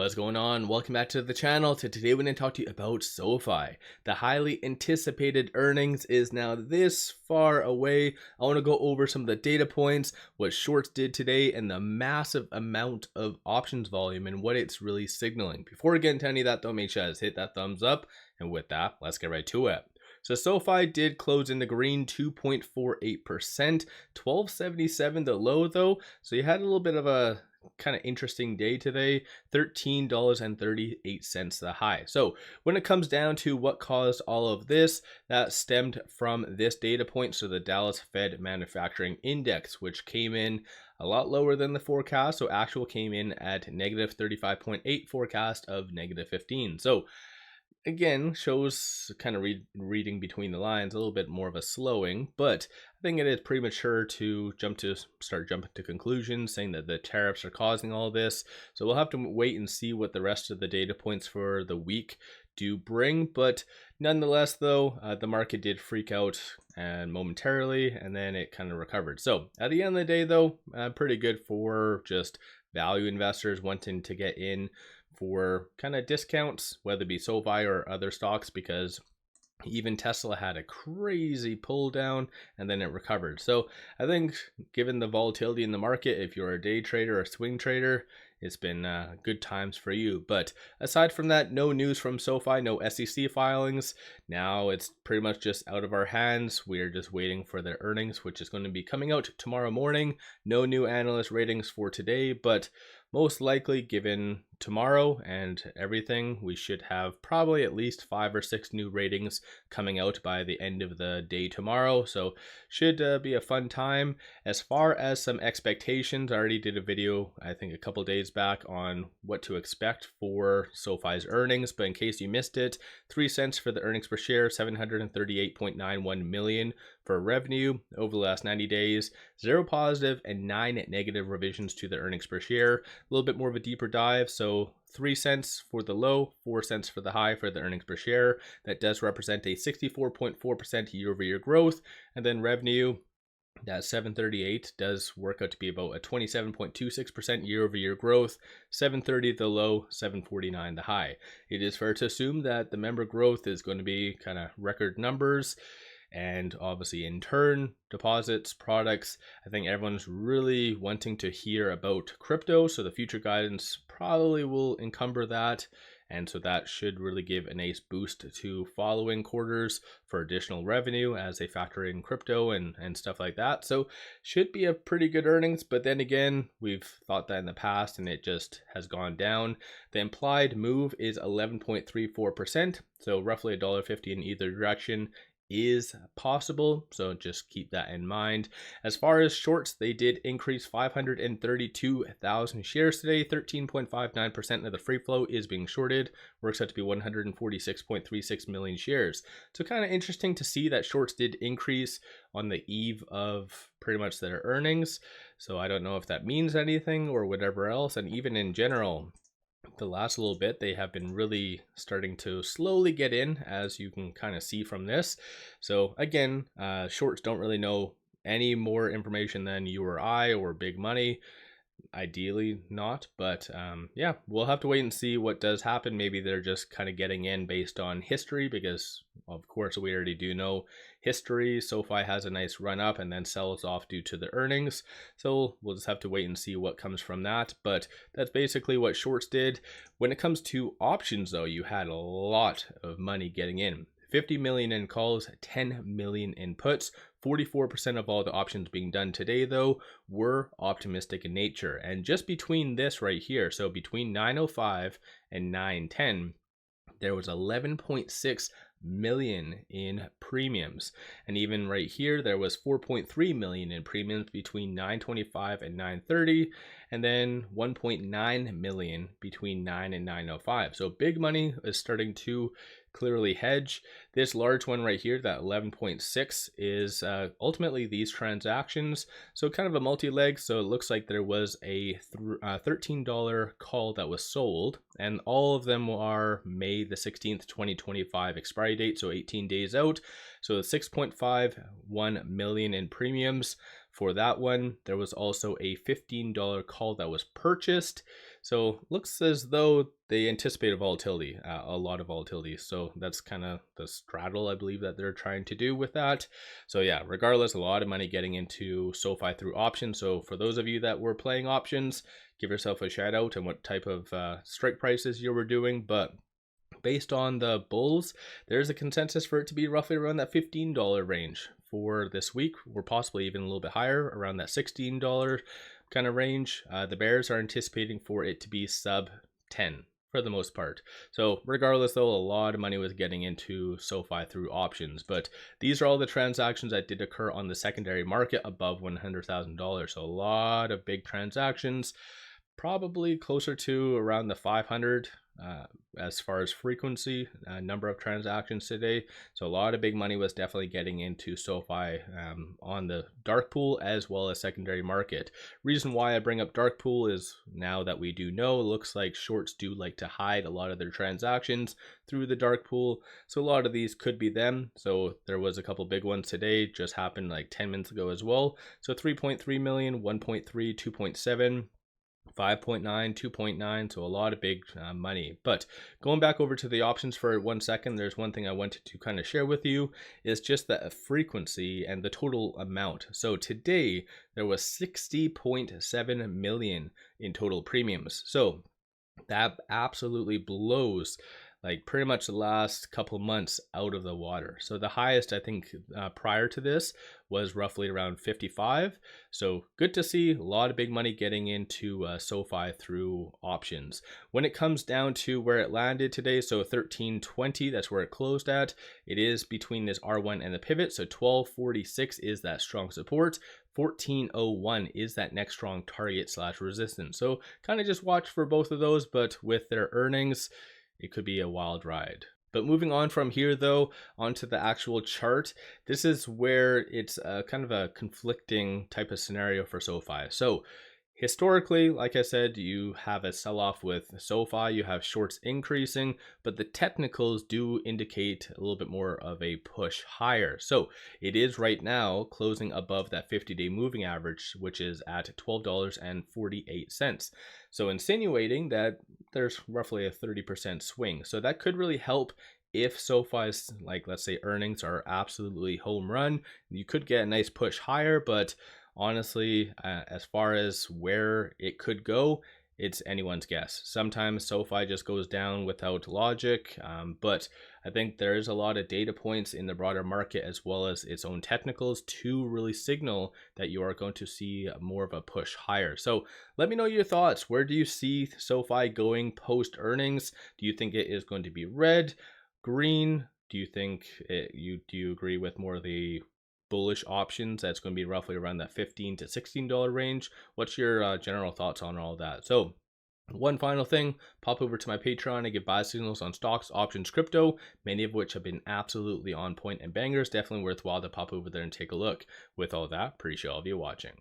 What's going on? Welcome back to the channel. Today we're going to talk to you about SoFi. The highly anticipated earnings is now this far away. I want to go over some of the data points, what shorts did today, and the massive amount of options volume and what it's really signaling. Before we get into any of that though, make sure to hit that thumbs up. And with that, let's get right to it. So SoFi did close in the green, 2.48%, 1277 the low though. So you had a little bit of a kind of interesting day today, $13.38 the high. So when it comes down to what caused all of this, that stemmed from this data point. So the Dallas Fed Manufacturing Index, which came in a lot lower than the forecast. So actual came in at negative 35.8, forecast of negative 15. So again, shows kind of reading between the lines, a little bit more of a slowing, but I think it is premature to start jumping to conclusions saying that the tariffs are causing all this. So we'll have to wait and see what the rest of the data points for the week do bring. But nonetheless, though, the market did freak out and momentarily, and then it kind of recovered. So at the end of the day, though, pretty good for just value investors wanting to get in for kind of discounts, whether it be SoFi or other stocks, because even Tesla had a crazy pull down and then it recovered. So I think given the volatility in the market, if you're a day trader or swing trader, it's been good times for you. But aside from that, no news from SoFi, no SEC filings. Now it's pretty much just out of our hands. We're just waiting for their earnings, which is going to be coming out tomorrow morning. No new analyst ratings for today, but most likely given tomorrow and everything, we should have probably at least 5 or 6 new ratings coming out by the end of the day tomorrow. So should be a fun time. As far as some expectations, I already did a video, I think a couple days back, on what to expect for SoFi's earnings. But in case you missed it, 3 cents for the earnings per share, 738.91 million for revenue over the last 90 days, 0 positive and 9 negative revisions to the earnings per share. A little bit more of a deeper dive. So 3 cents for the low, 4 cents for the high for the earnings per share. That does represent a 64.4% year-over-year growth. And then revenue, that 738 does work out to be about a 27.26% year-over-year growth. 730 the low, 749 the high. It is fair to assume that the member growth is going to be kind of record numbers. And obviously in turn, deposits, products, I think everyone's really wanting to hear about crypto. So the future guidance probably will encumber that. And so that should really give a nice boost to following quarters for additional revenue as they factor in crypto and stuff like that. So should be a pretty good earnings. But then again, we've thought that in the past and it just has gone down. The implied move is 11.34%. So roughly $1.50 in either direction is possible, so just keep that in mind. As far as shorts, they did increase 532,000 shares today. 13.59% of the free flow is being shorted, works out to be 146.36 million shares. So kind of interesting to see that shorts did increase on the eve of pretty much their earnings. So I don't know if that means anything or whatever else. And even in general, the last little bit, they have been really starting to slowly get in, as you can kind of see from this. So again, shorts don't really know any more information than you or I or big money. Ideally not, but yeah, we'll have to wait and see what does happen. Maybe they're just kind of getting in based on history, because of course we already do know history. SoFi has a nice run up and then sells off due to the earnings, so we'll just have to wait and see what comes from that. But that's basically what shorts did. When it comes to options though, you had a lot of money getting in. 50 million in calls, 10 million in puts. 44% of all the options being done today, though, were optimistic in nature. And just between this right here, so between 9:05 and 9:10, there was 11.6 million in premiums. And even right here, there was 4.3 million in premiums between 9:25 and 9:30, and then 1.9 million between 9 and 9:05. So big money is starting to clearly hedge. This large one right here, that 11.6, is ultimately these transactions. So kind of a multi-leg. So it looks like there was a $13 call that was sold, and all of them are May the 16th, 2025 expiry date, so 18 days out. So 6.51 million in premiums for that one. There was also a $15 call that was purchased. So looks as though they anticipate volatility, a lot of volatility. So that's kind of the straddle, I believe, that they're trying to do with that. So yeah, regardless, a lot of money getting into SoFi through options. So for those of you that were playing options, give yourself a shout out and what type of strike prices you were doing. But based on the bulls, there's a consensus for it to be roughly around that $15 range for this week, or possibly even a little bit higher, around that $16 kind of range. The bears are anticipating for it to be sub 10 for the most part. So regardless though, a lot of money was getting into SoFi through options, but these are all the transactions that did occur on the secondary market above $100,000. So a lot of big transactions, probably closer to around the 500 as far as frequency, number of transactions today. So a lot of big money was definitely getting into SoFi on the dark pool as well as secondary market. Reason why I bring up dark pool is now that we do know, it looks like shorts do like to hide a lot of their transactions through the dark pool. So a lot of these could be them. So there was a couple big ones today, just happened like 10 minutes ago as well. So 3.3 million, 1.3, 2.7. 5.9, 2.9, so a lot of big money. But going back over to the options for 1 second, there's one thing I wanted to kind of share with you, is just the frequency and the total amount. So today there was 60.7 million in total premiums. So that absolutely blows like pretty much the last couple months out of the water. So the highest I think prior to this was roughly around 55. So good to see a lot of big money getting into SoFi through options. When it comes down to where it landed today, so 1320, that's where it closed at. It is between this R1 and the pivot. So 1246 is that strong support. 1401 is that next strong target / resistance. So kind of just watch for both of those, but with their earnings, it could be a wild ride. But moving on from here though, onto the actual chart, this is where it's kind of a conflicting type of scenario for SoFi. So historically, like I said, you have a sell-off with SoFi, you have shorts increasing, but the technicals do indicate a little bit more of a push higher. So it is right now closing above that 50-day moving average, which is at $12.48. So insinuating that there's roughly a 30% swing. So that could really help if SoFi's, like, let's say earnings are absolutely home run. You could get a nice push higher, but honestly, as far as where it could go, it's anyone's guess. Sometimes SoFi just goes down without logic, but I think there is a lot of data points in the broader market as well as its own technicals to really signal that you are going to see more of a push higher. So let me know your thoughts. Where do you see SoFi going post earnings? Do you think it is going to be red, green? Do you think do you agree with more of the bullish options that's going to be roughly around that $15 to $16 range? What's your general thoughts on all of that? So one final thing, pop over to my Patreon. I give buy signals on stocks, options, crypto, many of which have been absolutely on point and bangers. Definitely worthwhile to pop over there and take a look. With all that, appreciate all of you watching.